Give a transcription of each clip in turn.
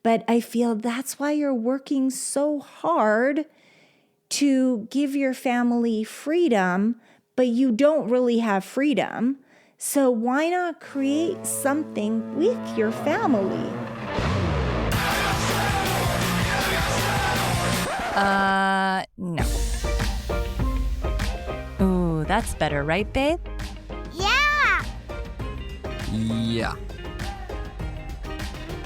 But I feel that's why you're working so hard to give your family freedom, but you don't really have freedom. So why not create something with your family? No. Ooh, that's better, right, babe? Yeah! Yeah.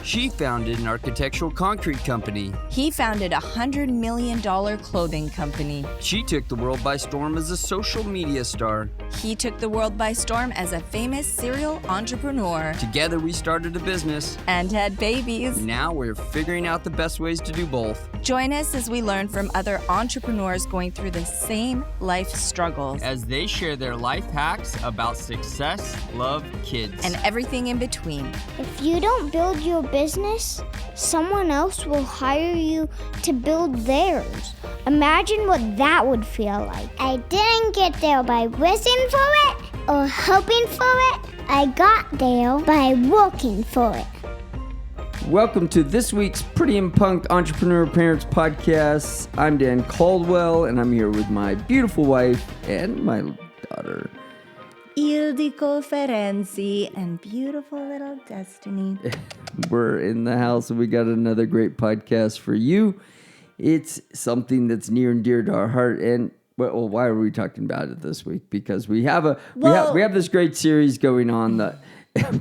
She founded an architectural concrete company. He founded a $100 million clothing company. She took the world by storm as a social media star. He took the world by storm as a famous serial entrepreneur. Together we started a business. And had babies. Now we're figuring out the best ways to do both. Join us as we learn from other entrepreneurs going through the same life struggles. As they share their life hacks about success, love, kids. And everything in between. If you don't build your business, someone else will hire you to build theirs. Imagine what that would feel like. I didn't get there by wishing for it or hoping for it. I got there by working for it. Welcome to this week's Pretty and Punk Entrepreneur Parents Podcast. I'm Dan Caldwell, and I'm here with my beautiful wife and my daughter, Ildiko, Ferenczi, and beautiful little Destiny. We're in the house, and we got another great podcast for you. It's something that's near and dear to our heart, and well, why are we talking about it this week? Because we have we have this great series going on,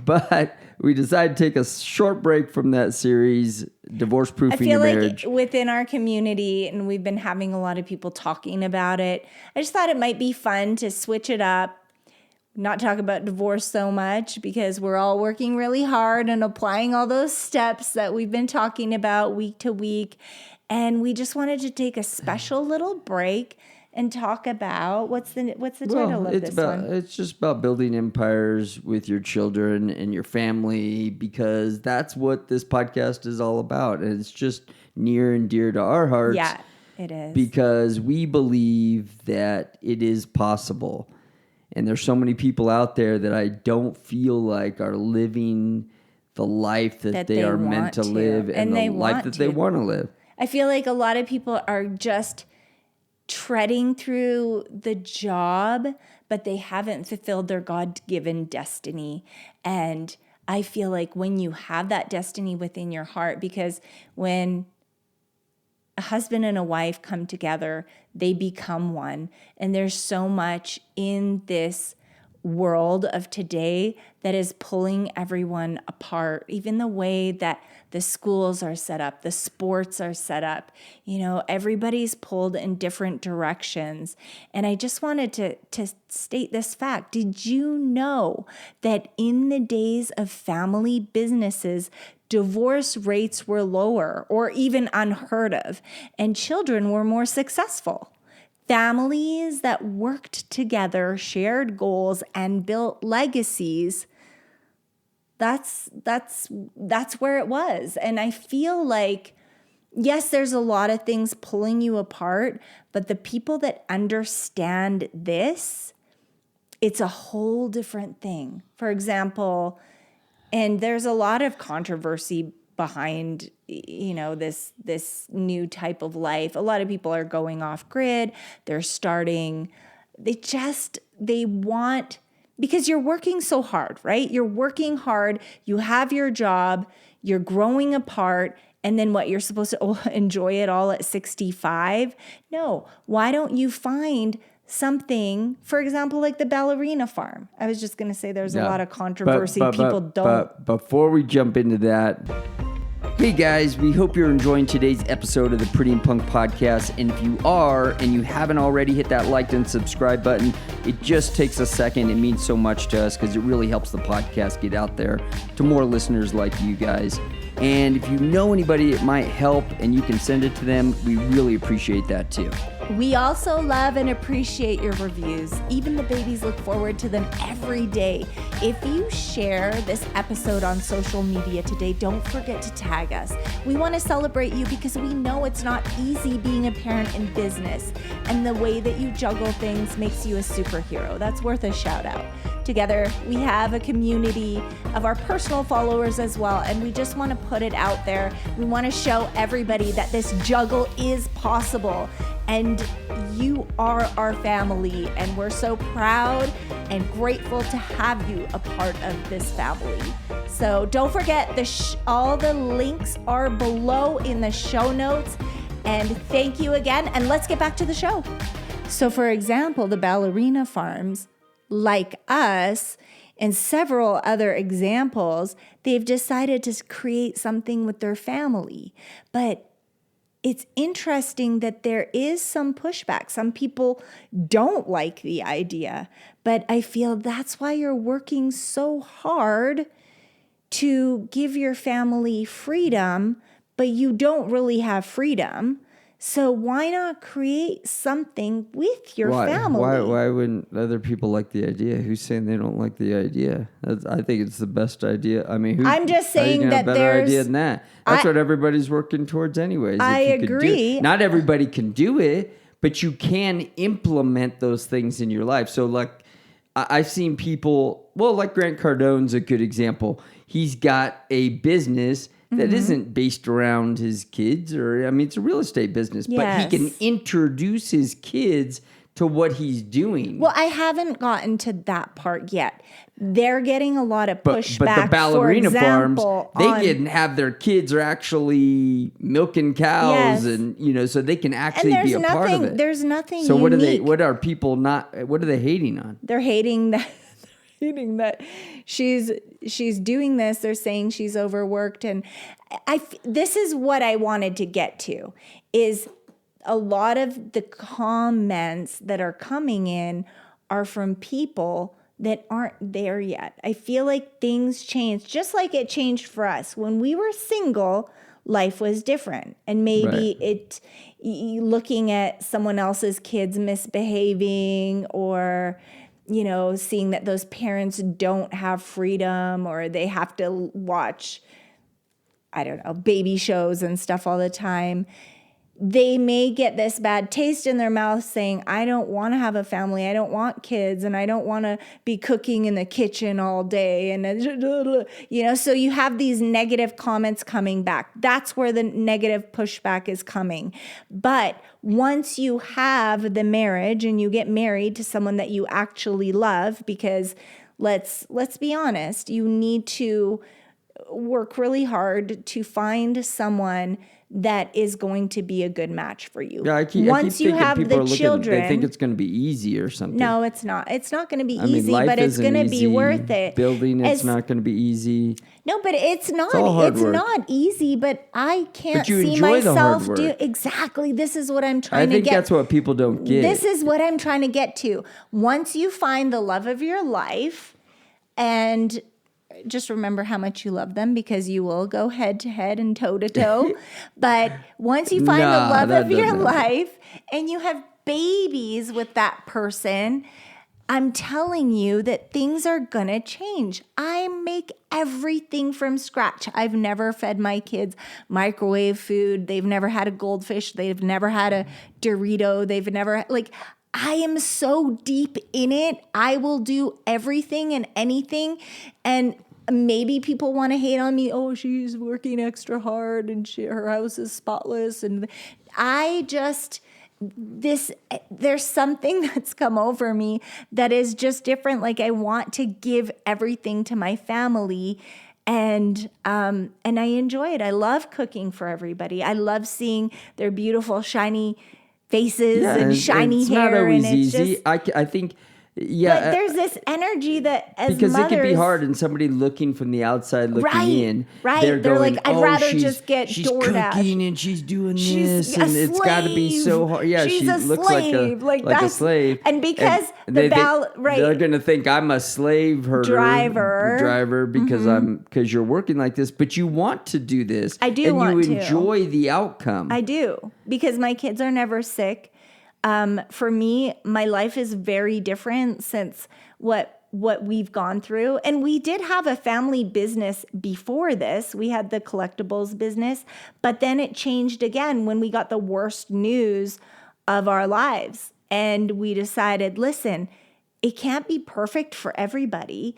but we decided to take a short break from that series, Divorce Proofing Your Marriage. I feel like within our community, and we've been having a lot of people talking about it, I just thought it might be fun to switch it up, not talk about divorce so much, because we're all working really hard and applying all those steps that we've been talking about week to week. And we just wanted to take a special little break and talk about what's the title of this one? It's just about building empires with your children and your family, because that's what this podcast is all about. And it's just near and dear to our hearts. Yeah, it is. Because we believe that it is possible. And there's so many people out there that I don't feel like are living the life that they are meant to live and the life that they want to live. I feel like a lot of people are just treading through the job, but they haven't fulfilled their God-given destiny. And I feel like when you have that destiny within your heart, because when a husband and a wife come together, they become one. And there's so much in this world of today that is pulling everyone apart. Even the way that the schools are set up, the sports are set up, everybody's pulled in different directions. And I just wanted to state this fact. Did you know that in the days of family businesses, divorce rates were lower or even unheard of, and children were more successful? Families that worked together, shared goals, and built legacies, that's where it was. And I feel like, yes, there's a lot of things pulling you apart, but the people that understand this, it's a whole different thing. For example, and there's a lot of controversy behind, this new type of life. A lot of people are going off grid. They're starting, they want, because you're working so hard, right? You're working hard. You have your job. You're growing apart. And then what, you're supposed to enjoy it all at 65? No. Why don't you find something, for example, like the ballerina farm? I was just going to say there's a lot of controversy. People don't. But before we jump into that, hey guys, we hope you're enjoying today's episode of the Pretty and Punk Podcast. And if you are, and you haven't already, hit that like and subscribe button. It just takes a second. It means so much to us because it really helps the podcast get out there to more listeners like you guys. And if you know anybody it might help and you can send it to them, we really appreciate that too. We also love and appreciate your reviews. Even the babies look forward to them every day. if you share this episode on social media today, don't forget to tag us. We want to celebrate you because we know it's not easy being a parent in business, and the way that you juggle things makes you a superhero. That's worth a shout out. Together, we have a community of our personal followers as well, and we just want to put it out there. We want to show everybody that this juggle is possible, and you are our family, and we're so proud and grateful to have you a part of this family. So don't forget, all the links are below in the show notes, and thank you again, and let's get back to the show. So for example, the ballerina farms, like us, and several other examples, they've decided to create something with their family. But it's interesting that there is some pushback. Some people don't like the idea, but I feel that's why you're working so hard to give your family freedom, but you don't really have freedom. So why not create something with your family? Why wouldn't other people like the idea? Who's saying they don't like the idea? I think it's the best idea. I mean, I'm just saying that have a better idea than that. That's what everybody's working towards anyways. I agree. Not everybody can do it, but you can implement those things in your life. So like I've seen people, well, like Grant Cardone's a good example. He's got a business that isn't based around his kids, it's a real estate business, but he can introduce his kids to what he's doing. Well, I haven't gotten to that part yet. They're getting a lot of pushback. But the ballerina for example, farms, they can have their kids are actually milking cows, and so they can actually be a part of it. There's nothing. So unique. what are people not? What are they hating on? They're hating that. That she's doing this. They're saying she's overworked, and this is what I wanted to get to, is a lot of the comments that are coming in are from people that aren't there yet. I feel like things change, just like it changed for us. When we were single, life was different, and maybe looking at someone else's kids misbehaving, or seeing that those parents don't have freedom, or they have to watch, baby shows and stuff all the time. They may get this bad taste in their mouth saying, I don't want to have a family. I don't want kids, and I don't want to be cooking in the kitchen all day. And, so you have these negative comments coming back. That's where the negative pushback is coming. But once you have the marriage and you get married to someone that you actually love, because let's be honest, you need to work really hard to find someone that is going to be a good match for you. Yeah, Once you have the children, they think it's going to be easy or something. No, it's not. It's not going to be easy, but it's going to be worth it. Building it's not going to be easy. No, but it's not. It's not easy, but I can't see enjoy myself the hard work. Exactly. This is what I'm trying to get. I think that's what people don't get. This is what I'm trying to get to. Once you find the love of your life, and just remember how much you love them, because you will go head to head and toe to toe. But once you find the love of your life and you have babies with that person, I'm telling you that things are going to change. I make everything from scratch. I've never fed my kids microwave food. They've never had a goldfish. They've never had a Dorito. They've never, I am so deep in it. I will do everything and anything. And maybe people want to hate on me. Oh, she's working extra hard and her house is spotless. And there's something that's come over me that is just different. Like, I want to give everything to my family. And I enjoy it. I love cooking for everybody. I love seeing their beautiful, shiny faces and shiny hair. It's not always and it's easy. Just, I think but there's this energy that as because mothers, it can be hard, and somebody looking from the outside looking in, they're going, like, I'd rather just get DoorDash. She's cooking and she's doing she's this, and it's got to be so hard. Yeah, she's she a looks slave. like a slave. And because they're going to think I'm a slave driver because you're working like this, but you want to do this. I do want to. And you enjoy the outcome. I do, because my kids are never sick. For me, my life is very different since what what we've gone through. And we did have a family business before this. We had the collectibles business, but then it changed again when we got the worst news of our lives. And we decided, listen, it can't be perfect for everybody.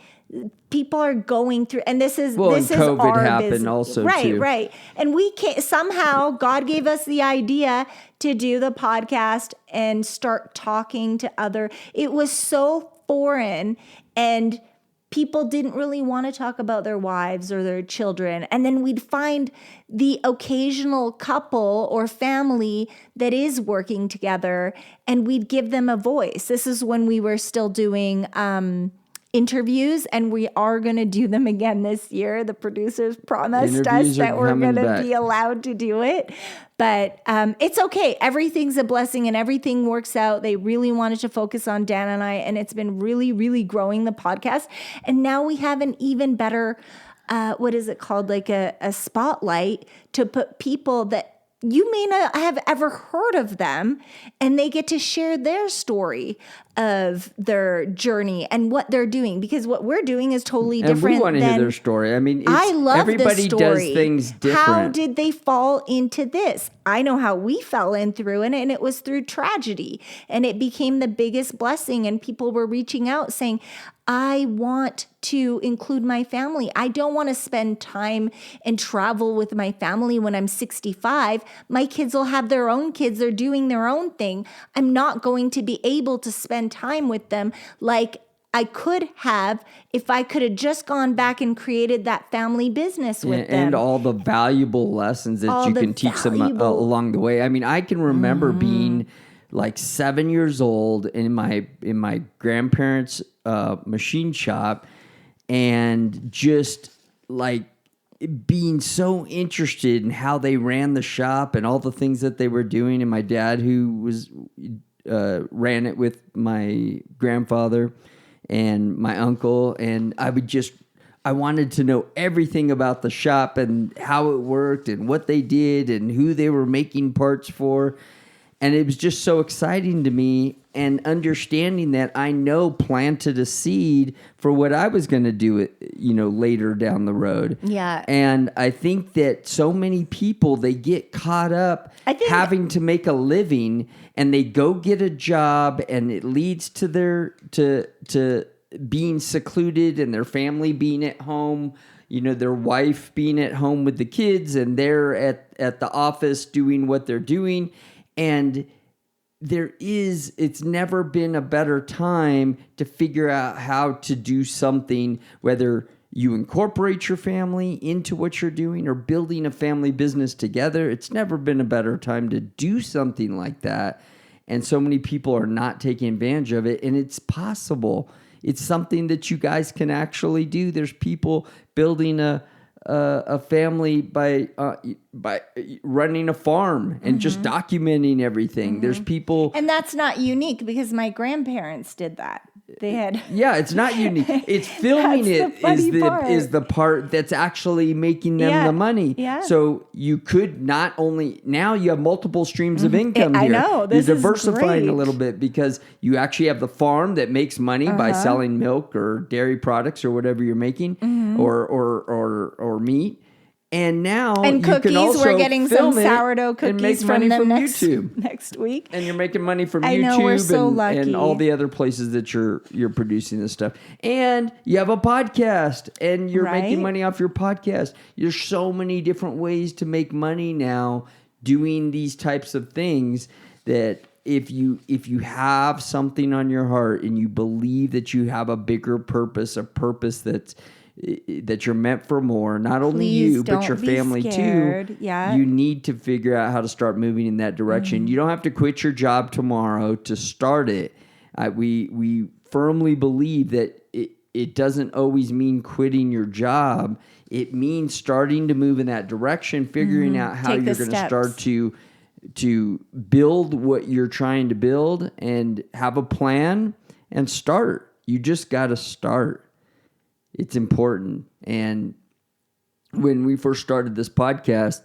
People are going through, and this is and COVID our happened business. also right, too. Right. And we can't, somehow God gave us the idea to do the podcast and start talking to other. It was so foreign, and people didn't really want to talk about their wives or their children. And then we'd find the occasional couple or family that is working together, and we'd give them a voice. This is when we were still doing interviews, and we are going to do them again this year. The producers promised Interviews us are that we're coming going to back. be allowed to do it. But it's okay. Everything's a blessing and everything works out. They really wanted to focus on Dan and I, and it's been really, really growing the podcast. And now we have an even better, what is it called? Like a spotlight to put people that you may not have ever heard of them, and they get to share their story of their journey and what they're doing, because what we're doing is totally different. And we want to hear their story. I mean, I love everybody the story. does things different. How did they fall into this? I know how we fell in through it, and it was through tragedy, and it became the biggest blessing. And people were reaching out saying, I want to include my family. I don't want to spend time and travel with my family when I'm 65. My kids will have their own kids. They're doing their own thing. I'm not going to be able to spend time with them like I could have if I could have just gone back and created that family business with them. And all the valuable lessons that you can teach them along the way. I mean, I can remember being like 7 years old in my grandparents' machine shop, and just like being so interested in how they ran the shop and all the things that they were doing. And my dad, who was ran it with my grandfather and my uncle, and I wanted to know everything about the shop and how it worked and what they did and who they were making parts for. And it was just so exciting to me, and understanding that I planted a seed for what I was going to do, later down the road. Yeah. And I think that so many people, they get caught up having to make a living, and they go get a job, and it leads to to being secluded, and their family being at home, their wife being at home with the kids, and they're at the office doing what they're doing. And it's never been a better time to figure out how to do something, whether you incorporate your family into what you're doing or building a family business together. It's never been a better time to do something like that. And so many people are not taking advantage of it, and it's possible. It's something that you guys can actually do. There's people building a family by running a farm and just documenting everything. There's people, and that's not unique, because my grandparents did that. They had it's not unique. It's filming is the part that's actually making them the money. Yeah. So you could not only, now you have multiple streams of income here. I know. This You're is diversifying great. a little bit, because you actually have the farm that makes money by selling milk or dairy products or whatever you're making, or meat. And now and you cookies. can also We're getting some film it sourdough and make cookies money from them YouTube. next week. And you're making money from I YouTube know, we're so lucky. and all the other places that you're producing this stuff. And you have a podcast, and you're making money off your podcast. There's so many different ways to make money now doing these types of things, that if you have something on your heart and you believe that you have a bigger purpose, a purpose that you're meant for more, not only you, but your family too. Yeah. You need to figure out how to start moving in that direction. You don't have to quit your job tomorrow to start it. We firmly believe that it doesn't always mean quitting your job. It means starting to move in that direction, figuring out how you're going to start to build what you're trying to build, and have a plan and start. You just got to start. It's important. And when we first started this podcast,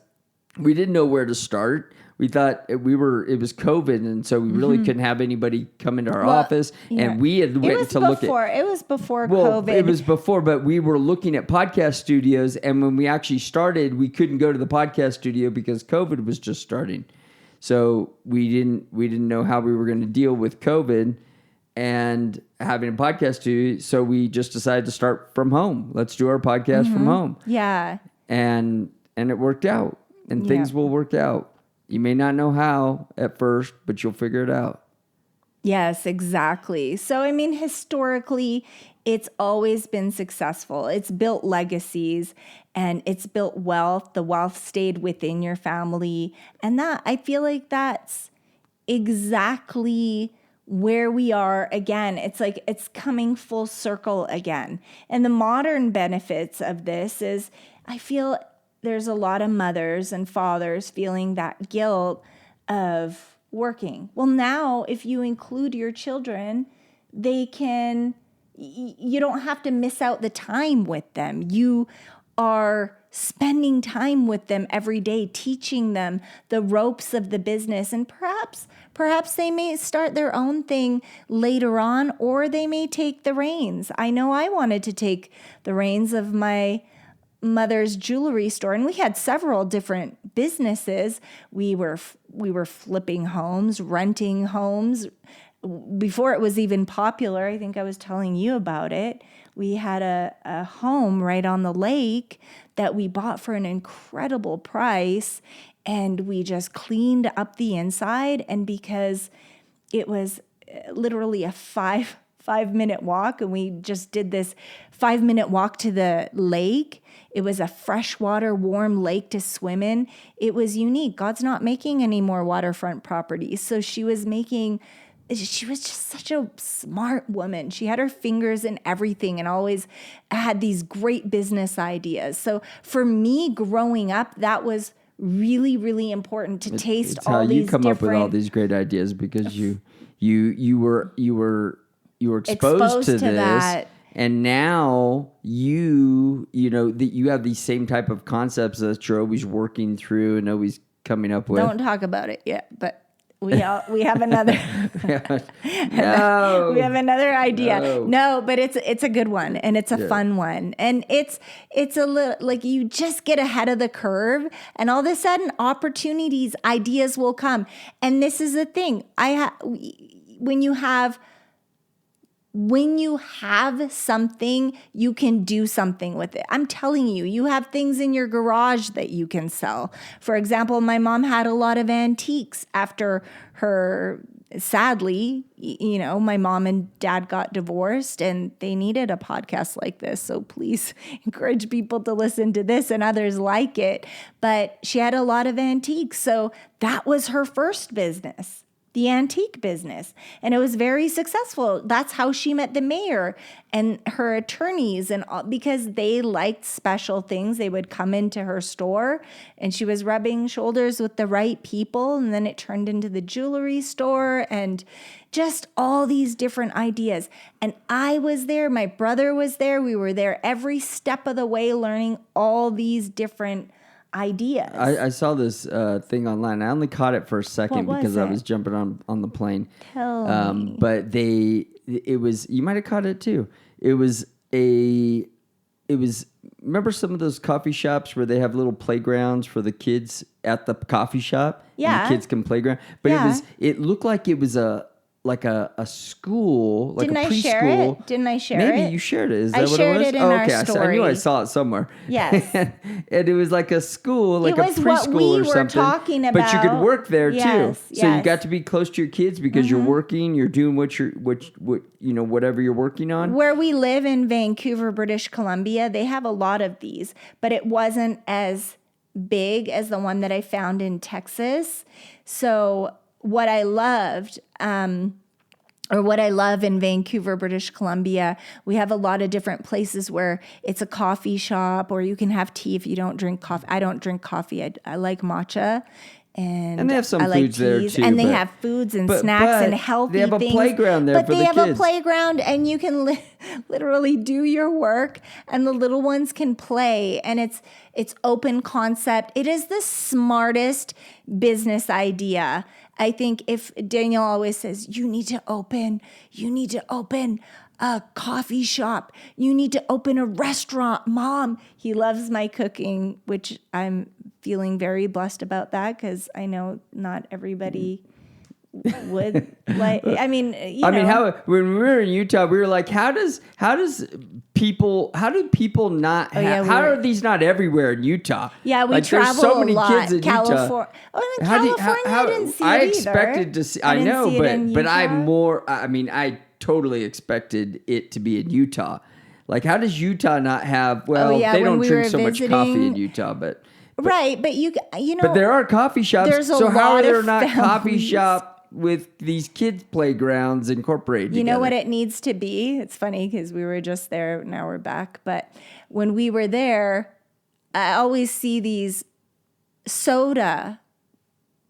we didn't know where to start. We thought it was COVID, and so we really couldn't have anybody come into our office. And we had went to look at. It was before Well, COVID. it was before, but we were looking at podcast studios, and when we actually started, we couldn't go to the podcast studio because COVID was just starting. So we didn't know how we were going to deal with COVID and having a podcast studio. So we just decided to start from home. Let's do our podcast from home. Yeah. And it worked out, and things will work out. You may not know how at first, but you'll figure it out. Yes, exactly. So, I mean, historically, it's always been successful. It's built legacies and it's built wealth. The wealth stayed within your family. And I feel like that's exactly where we are again. It's like it's coming full circle again. And the modern benefits of this is I feel there's a lot of mothers and fathers feeling that guilt of working. Well, now if you include your children, you don't have to miss out the time with them. You are spending time with them every day, teaching them the ropes of the business. And perhaps they may start their own thing later on, or they may take the reins. I know I wanted to take the reins of my mother's jewelry store, and we had several different businesses. We were flipping homes, renting homes before it was even popular. I think I was telling you about it. We had a home right on the lake that we bought for an incredible price, and we just cleaned up the inside. And because it was literally a 5-minute walk, and we just did this 5-minute walk to the lake. It was a freshwater, warm lake to swim in. It was unique. God's not making any more waterfront properties. So she was just such a smart woman. She had her fingers in everything and always had these great business ideas. So for me growing up, that was really, really important to taste all these different. It's how you come up with all these great ideas, because you were exposed to this. That. And now you know that you have these same type of concepts that you're always working through and always coming up with. Don't talk about it yet, but we have another. No. We have another idea. No, but it's a good one, and it's a fun one, and it's a little like you just get ahead of the curve, and all of a sudden opportunities, ideas will come. And this is the thing: when you have something, you can do something with it. I'm telling you, you have things in your garage that you can sell. For example, my mom had a lot of antiques after sadly, my mom and dad got divorced, and they needed a podcast like this. So please encourage people to listen to this and others like it. But she had a lot of antiques. So that was her first business, the antique business. And it was very successful. That's how she met the mayor and her attorneys, and all, because they liked special things. They would come into her store, and she was rubbing shoulders with the right people. And then it turned into the jewelry store and just all these different ideas. And I was there. My brother was there. We were there every step of the way, learning all these different ideas. I saw this thing online. I only caught it for a second because I was jumping on the plane. Tell me. But it was, you might have caught it too. It was remember some of those coffee shops where they have little playgrounds for the kids at the coffee shop? Yeah. And the kids can playground. But it looked like it was a school, like Didn't a preschool. I share it? Didn't I share it? Maybe you shared it. Is that I what shared it was? it in our story. I knew I saw it somewhere. Yes. And it was like a school, like a preschool what we or were something. talking But you could about. work there too. So you got to be close to your kids because you're working, you're doing whatever you're working on. Where we live in Vancouver, British Columbia, they have a lot of these, but it wasn't as big as the one that I found in Texas. So what I loved, what I love in Vancouver, British Columbia, we have a lot of different places where it's a coffee shop, or you can have tea if you don't drink coffee. I don't drink coffee. I like matcha. And they have some I like foods there teas, too. and they but- have foods and but- snacks but and healthy they have a things. playground there but for the they have kids. a playground, and you can literally do your work, and the little ones can play, and it's open concept. It is the smartest business idea. I think if Daniel always says, you need to open a coffee shop. You need to open a restaurant, Mom. He loves my cooking, which I'm feeling very blessed about that because I know not everybody would like. I mean, how when we were in Utah, we were like, how do people not have? yeah, how are these not everywhere in Utah? Yeah, we like, travel there's so many a lot. kids in California. Utah. Oh, in How do you- California, how- I didn't see I it expected either. to see. I I didn't know, see it in but I'm Utah. more. I mean, I totally expected it to be in Utah. Like, how does Utah not have? Well, yeah, they when don't we drink were so much coffee in visiting- Utah, but Right, but you know. but there are coffee shops. there's a So how are lot there of not coffee families. shop with these kids playgrounds incorporated? You know together? what it needs to be? It's funny because we were just there. Now we're back. But when we were there, I always see these soda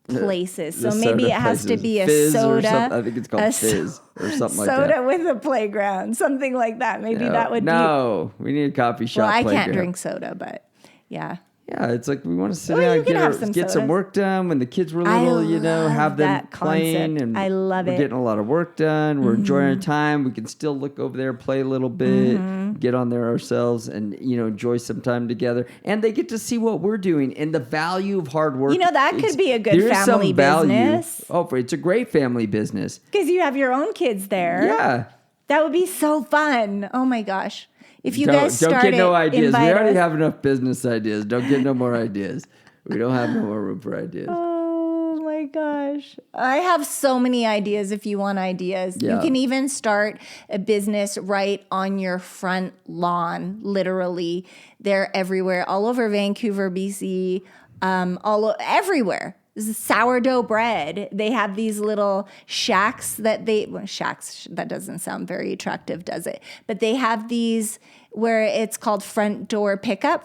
places. The So maybe soda it has to places. be a Fizz or soda. something. I think it's called a Fizz or something like soda that. with a playground, something like that. Maybe that would be. No, we need a coffee shop. Well, I playground. can't drink soda, but yeah. Yeah, it's like we want to sit Well, down you can have some and get some sodas. work done when the kids were I little, love have them that playing concept. and I love we're it. Mm-hmm. getting a lot of work done. We're enjoying our time. We can still look over there, play a little bit, get on there ourselves and, enjoy some time together. And they get to see what we're doing and the value of hard work. That could be a good There is some family value. business. Oh, it's a great family business. Because you have your own kids there. Yeah. That would be so fun. Oh my gosh. If you Don't guys start get no it, ideas. We invite already us. have enough business ideas. Don't get no more ideas. We don't have no more room for ideas. Oh my gosh. I have so many ideas if you want ideas. Yeah. You can even start a business right on your front lawn, literally. They're everywhere, all over Vancouver, BC, everywhere. This is sourdough bread. They have these little shacks that that doesn't sound very attractive, does it? But they have these where it's called front door pickup,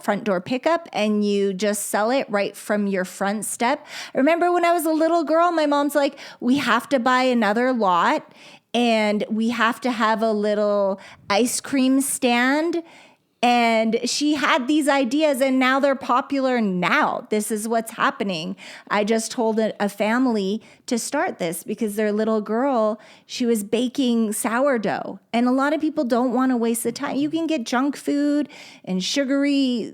and you just sell it right from your front step. I remember when I was a little girl, my mom's like, we have to buy another lot and we have to have a little ice cream stand. And she had these ideas and now they're popular now. This is what's happening. I just told a family to start this because their little girl, she was baking sourdough. And a lot of people don't want to waste the time. You can get junk food and sugary,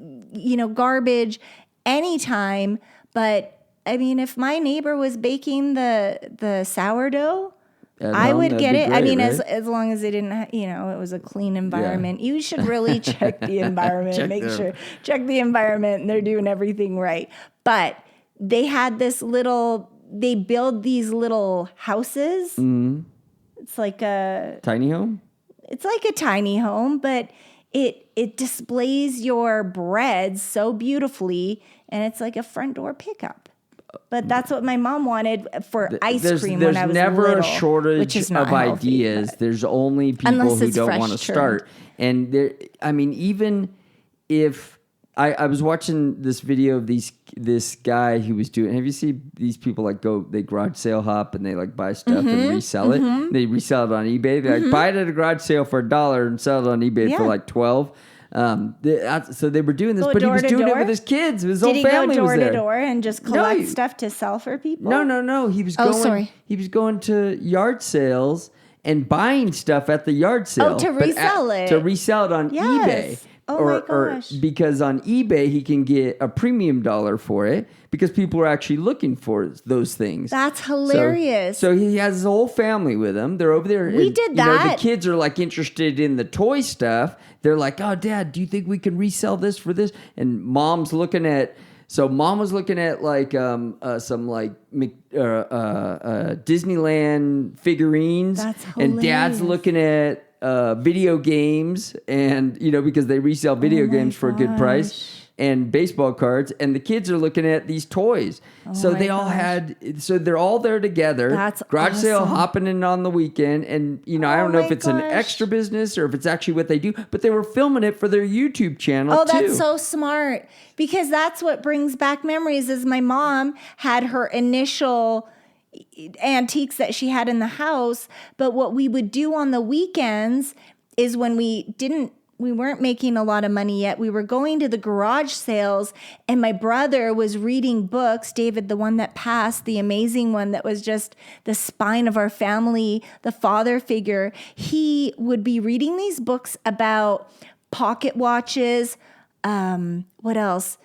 garbage anytime. But I mean, if my neighbor was baking the sourdough, I would get it. I mean, as long as they didn't, it was a clean environment. You should really check the environment, check the environment, and they're doing everything right. But they had they build these little houses. Mm-hmm. It's like a tiny home. It's like a tiny home, but it displays your bread so beautifully, and it's like a front door pickup. But that's what my mom wanted for ice cream when I was little. There's never a shortage of ideas. There's only people who don't want to start. And even if I was watching this video of this guy who was doing. Have you seen these people they garage sale hop and they buy stuff and resell it? They resell it on eBay. They buy it at a garage sale for $1 and sell it on eBay for $12. So they were doing this, but he was doing it with his kids. His whole family was there. Did he go door to door and just collect stuff to sell for people? No. He was going to yard sales and buying stuff at the yard sale. To resell it. To resell it on eBay. Oh my gosh. Because on eBay he can get a premium dollar for it because people are actually looking for those things. That's hilarious. So he has his whole family with him. They're over there. We did that. The kids are interested in the toy stuff. They're like, "Oh, Dad, do you think we can resell this for this?" And Mom's looking at. So Mom was looking at some Disneyland figurines. That's hilarious. And Dad's looking at video games, and because they resell video games for a good price. and baseball cards, and the kids are looking at these toys. So they all they're all there together. That's garage sale awesome. hopping in on the weekend. And, I don't know if it's an extra business or if it's actually what they do, but they were filming it for their YouTube channel too. Oh, that's so smart, because that's what brings back memories. Is my mom had her initial antiques that she had in the house, but what we would do on the weekends is when we weren't making a lot of money yet, we were going to the garage sales, and my brother was reading books. David, the one that passed, the amazing one that was just the spine of our family, the father figure, he would be reading these books about pocket watches. What else?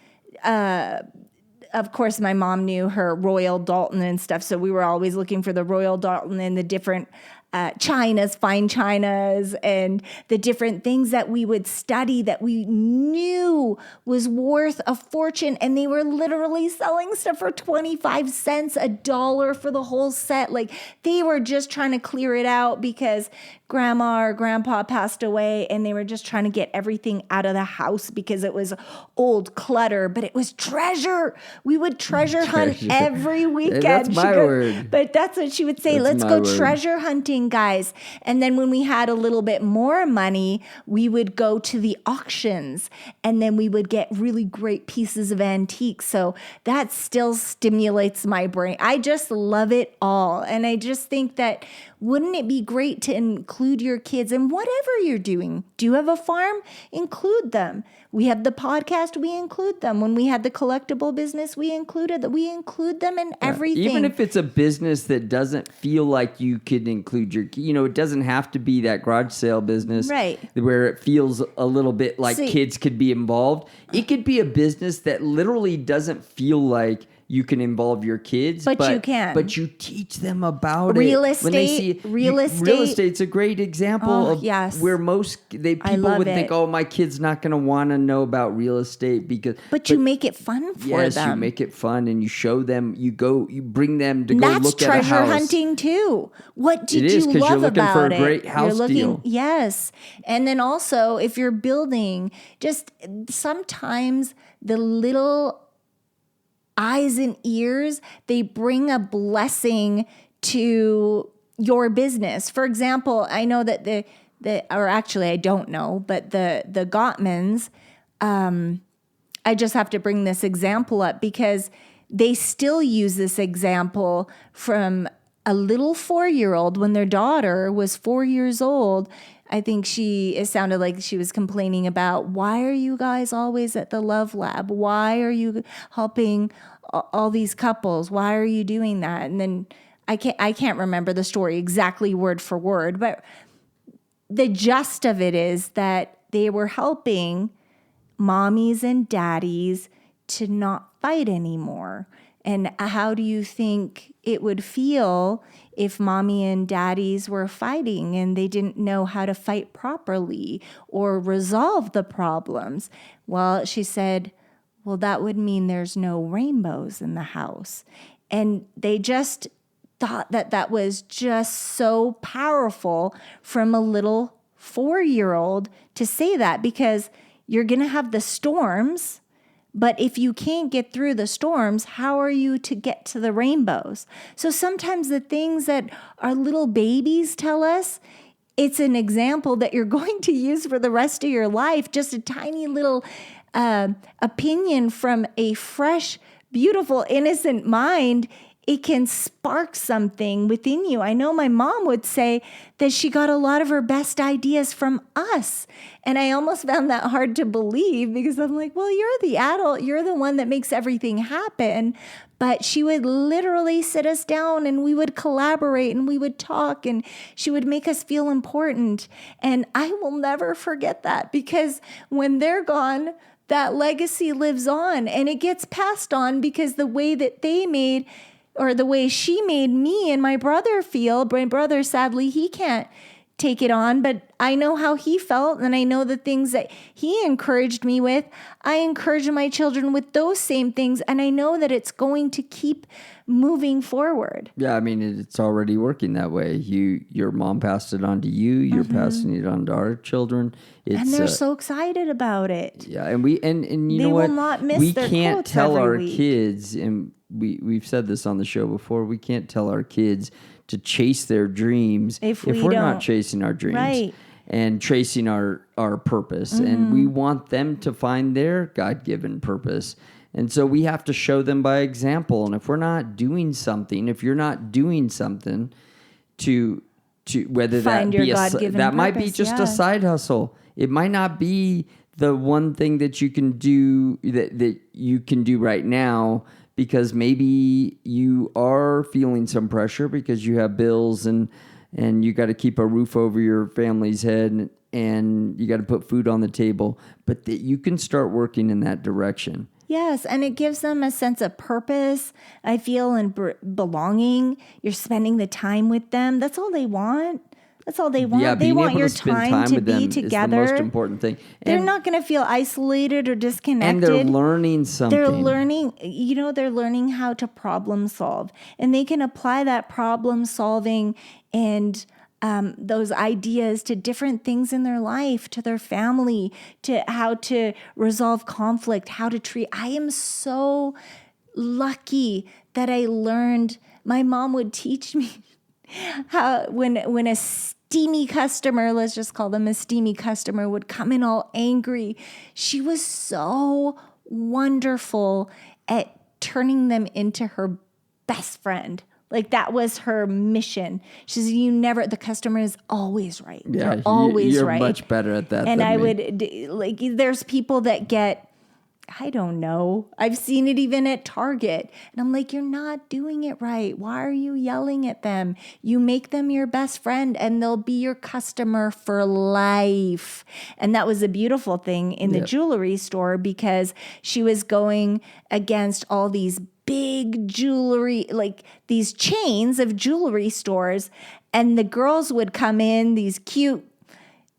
Of course, my mom knew her Royal Dalton and stuff, so we were always looking for the Royal Dalton and the different chinas, fine chinas, and the different things that we would study that we knew was worth a fortune. And they were literally selling stuff for 25 cents, $1 for the whole set. Like, they were just trying to clear it out because grandma or grandpa passed away, and they were just trying to get everything out of the house because it was old clutter, but it was treasure. We would treasure hunt every weekend. That's my word. But that's what she would say. That's Let's my go word. treasure hunting, guys. And then when we had a little bit more money, we would go to the auctions, and then we would get really great pieces of antiques. So that still stimulates my brain. I just love it all. And I just think that, wouldn't it be great to include your kids in whatever you're doing? Do you have a farm? Include them. We have the podcast, we include them. When we had the collectible business, we include them in everything. Even if it's a business that doesn't feel like you could include your, it doesn't have to be that garage sale business, right, where it feels a little bit like kids could be involved. It could be a business that literally doesn't feel like you can involve your kids, but you can. But you teach them about real it. estate. When they see real estate. Real estate's a great example of where people would think, "Oh, my kid's not going to want to know about real estate because." But you make it fun for them. Yes, you make it fun, and you show them. You bring them to go look at a house. That's treasure hunting too. What did you love about it? It is, because you're looking for a great house deal. Yes, and then also if you're building, just sometimes the little eyes and ears, they bring a blessing to your business. For example, I know that or actually I don't know, but the Gottmans, I just have to bring this example up because they still use this example from a little 4-year-old when their daughter was 4 years old. I think it sounded like she was complaining about, why are you guys always at the Love Lab? Why are you helping all these couples? Why are you doing that? And then I can't remember the story exactly word for word, but the gist of it is that they were helping mommies and daddies to not fight anymore. And how do you think it would feel if mommy and daddies were fighting and they didn't know how to fight properly or resolve the problems? Well, she said, well, that would mean there's no rainbows in the house. And they just thought that was just so powerful from a little 4-year-old to say that, because you're going to have the storms. But if you can't get through the storms, how are you to get to the rainbows? So sometimes the things that our little babies tell us, it's an example that you're going to use for the rest of your life. Just a tiny little opinion from a fresh, beautiful, innocent mind. It can spark something within you. I know my mom would say that she got a lot of her best ideas from us. And I almost found that hard to believe, because I'm like, well, you're the adult. You're the one that makes everything happen. But she would literally sit us down and we would collaborate and we would talk, and she would make us feel important. And I will never forget that, because when they're gone, that legacy lives on and it gets passed on, because the way that they made, or the way she made me and my brother feel. My brother, sadly, he can't take it on, but I know how he felt, and I know the things that he encouraged me with. I encourage my children with those same things, and I know that it's going to keep moving forward. Yeah, I mean, it's already working that way. Your mom passed it on to you. You're passing it on to our children. And they're so excited about it. Yeah, and you They know what? will not miss We their can't quotes tell every our week. kids, and we've said this on the show before. We can't tell our kids to chase their dreams if we're not don't. chasing our dreams. Right. And tracing our purpose. And we want them to find their God-given purpose. And so we have to show them by example. And if we're not doing something, if you're not doing something to whether Find that your be God-given that might be purpose, just yeah. a side hustle. It might not be the one thing that you can do that you can do right now, because maybe you are feeling some pressure because you have bills and you got to keep a roof over your family's head and you got to put food on the table, but that you can start working in that direction. Yes, and it gives them a sense of purpose, I feel, and belonging. You're spending the time with them. That's all they want. That's all they want. Yeah, They being want able your to spend time to with be them together. is the most important thing. They're not going to feel isolated or disconnected. And they're learning something. They're learning how to problem solve. And they can apply that problem solving and those ideas to different things in their life, to their family, to how to resolve conflict, how to treat. I am so lucky that I learned. My mom would teach me how when a steamy customer, let's just call them a steamy customer, would come in all angry, she was so wonderful at turning them into her best friend. Like that was her mission. She said, the customer is always right. Yeah, They're always you're right. much better at that And than I me. would, there's people that get, I don't know. I've seen it even at Target. And I'm like, you're not doing it right. Why are you yelling at them? You make them your best friend and they'll be your customer for life. And that was a beautiful thing in the jewelry store, because she was going against all these big jewelry, like these chains of jewelry stores. And the girls would come in, these cute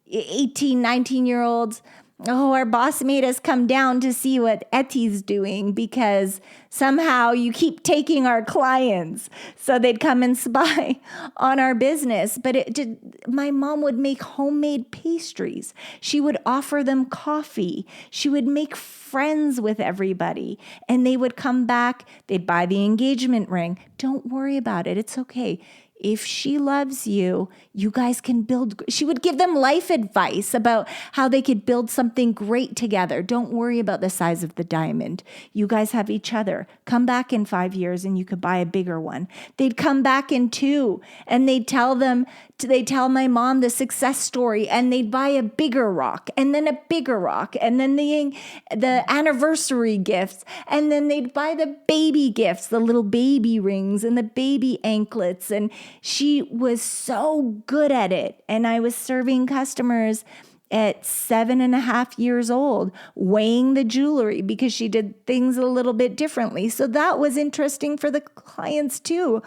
18, 19-year-olds. Oh, our boss made us come down to see what Etty's doing because somehow you keep taking our clients. So they'd come and spy on our business. But my mom would make homemade pastries. She would offer them coffee. She would make friends with everybody. And they would come back. They'd buy the engagement ring. Don't worry about it. It's okay. If she loves you, you guys can build. She would give them life advice about how they could build something great together. Don't worry about the size of the diamond. You guys have each other. Come back in 5 years and you could buy a bigger one. They'd come back in 2 and they'd tell my mom the success story, and they'd buy a bigger rock and then a bigger rock and then the anniversary gifts, and then they'd buy the baby gifts, the little baby rings and the baby anklets. And she was so good at it. And I was serving customers at 7.5 years old, weighing the jewelry because she did things a little bit differently. So that was interesting for the clients too,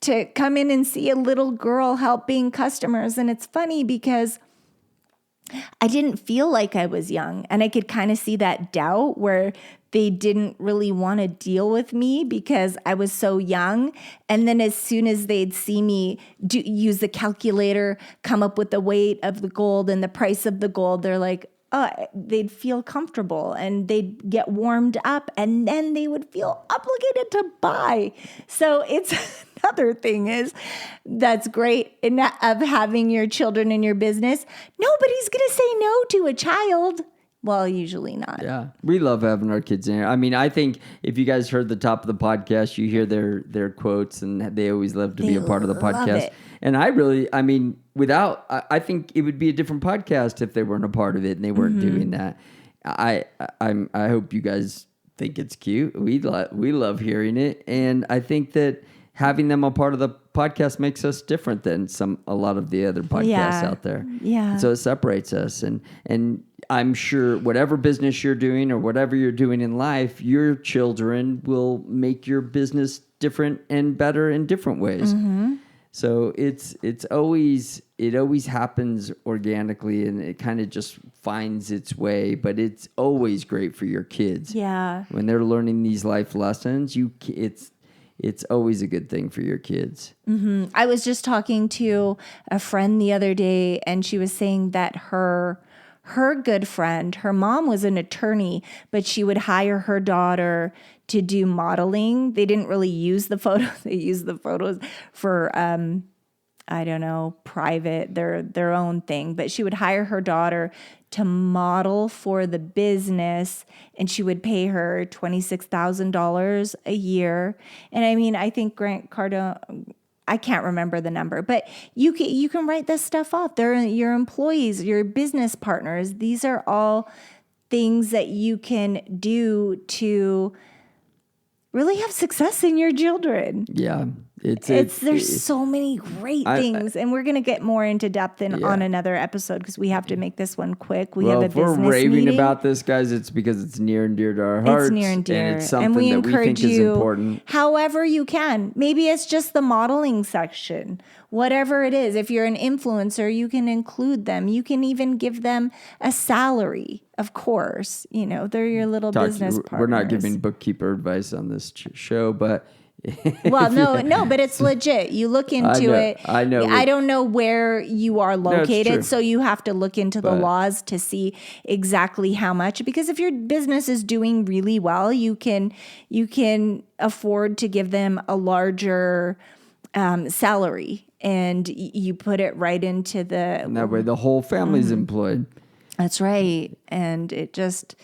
to come in and see a little girl helping customers. And it's funny because I didn't feel like I was young, and I could kind of see that doubt where they didn't really want to deal with me because I was so young. And then as soon as they'd see me use the calculator, come up with the weight of the gold and the price of the gold, they're like, oh, they'd feel comfortable and they'd get warmed up, and then they would feel obligated to buy. So it's another thing that's great of having your children in your business. Nobody's going to say no to a child. Well, usually not. Yeah, we love having our kids in here. I mean, I think if you guys heard the top of the podcast, you hear their quotes, and they always love to be a part of the podcast. It. And I think it would be a different podcast if they weren't a part of it and they weren't doing that. I hope you guys think it's cute. We love hearing it, and I think that having them a part of the podcast makes us different than a lot of the other podcasts out there. Yeah. So it separates us, and I'm sure whatever business you're doing or whatever you're doing in life, your children will make your business different and better in different ways. So it always happens organically, and it kind of just finds its way. But it's always great for your kids. Yeah. When they're learning these life lessons, it's always a good thing for your kids. Mm-hmm. I was just talking to a friend the other day, and she was saying that her good friend, her mom was an attorney, but she would hire her daughter to do modeling. They didn't really use the photos. They used the photos for, I don't know, private, their own thing. But she would hire her daughter to model for the business, and she would pay her $26,000 a year. And I mean, I think Grant Cardone, I can't remember the number, but you can write this stuff off. They're your employees, your business partners. These are all things that you can do to really have success in your children. Yeah. There's so many great things, and we're going to get more into depth on another episode because we have to make this one quick. We have a business meeting. If we're raving about this, guys, it's because it's near and dear to our hearts. It's near and dear. And it's something we that we think is important. However you can. Maybe it's just the modeling section. Whatever it is. If you're an influencer, you can include them. You can even give them a salary, of course. You know, they're your little business partners. We're not giving bookkeeper advice on this show, but... Well, no, but it's legit. You look into it. I know. I don't know where you are located, so you have to look into the laws to see exactly how much. Because if your business is doing really well, you can afford to give them a larger salary, and you put it right into the. And that way, the whole family's employed. That's right, and it just,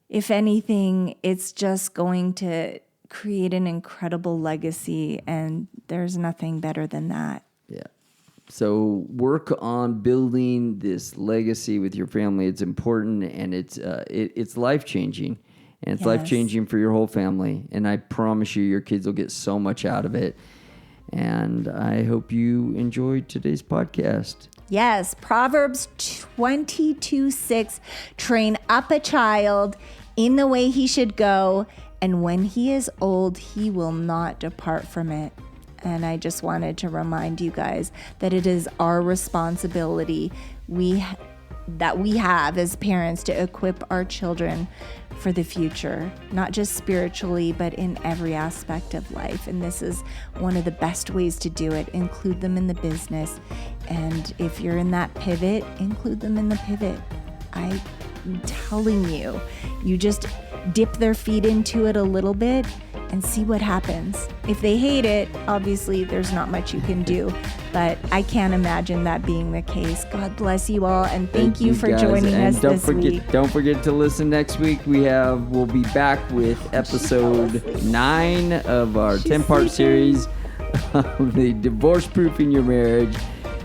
if anything, it's just going to create an incredible legacy, and there's nothing better than that. Yeah. So work on building this legacy with your family. It's important, and it's life-changing, and it's life-changing for your whole family. And I promise you, your kids will get so much out of it. And I hope you enjoyed today's podcast. Yes, Proverbs 22:6, train up a child in the way he should go, and when he is old, he will not depart from it. And I just wanted to remind you guys that it is our responsibility that we have as parents to equip our children for the future, not just spiritually, but in every aspect of life. And this is one of the best ways to do it. Include them in the business. And if you're in that pivot, include them in the pivot. I'm telling you, you just dip their feet into it a little bit and see what happens. If they hate it, obviously there's not much you can do, but I can't imagine that being the case. God bless you all, and thank you for joining us this week. Don't forget to listen next week. We'll be back with episode 9 of our 10-part series of the divorce proofing your marriage.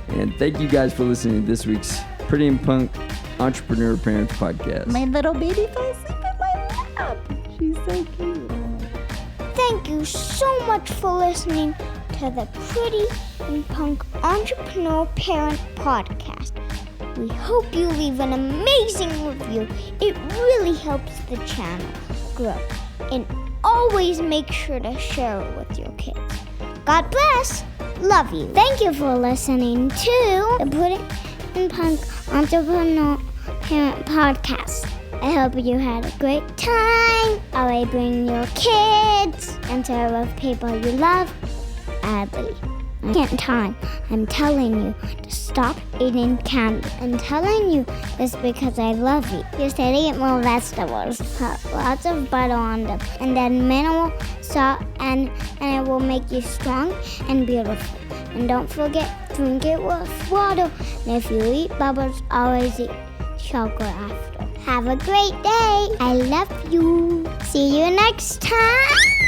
And thank you guys for listening to this week's Pretty and Punk Entrepreneur Parents Podcast. My little baby fell asleep in my lap. She's so cute. Thank you so much for listening to the Pretty and Punk Entrepreneur Parent Podcast. We hope you leave an amazing review. It really helps the channel grow. And always make sure to share it with your kids. God bless. Love you. Thank you for listening to the Pretty and Punk Entrepreneur Parent Podcast. I hope you had a great time. Always bring your kids and serve with people you love. Adley. Second time, I'm telling you to stop eating candy. I'm telling you this because I love you. You said eat more vegetables. Put lots of butter on them. And then minimal salt, and it will make you strong and beautiful. And don't forget, drink it with water. And if you eat bubbles, always eat chocolate after. Have a great day. I love you. See you next time.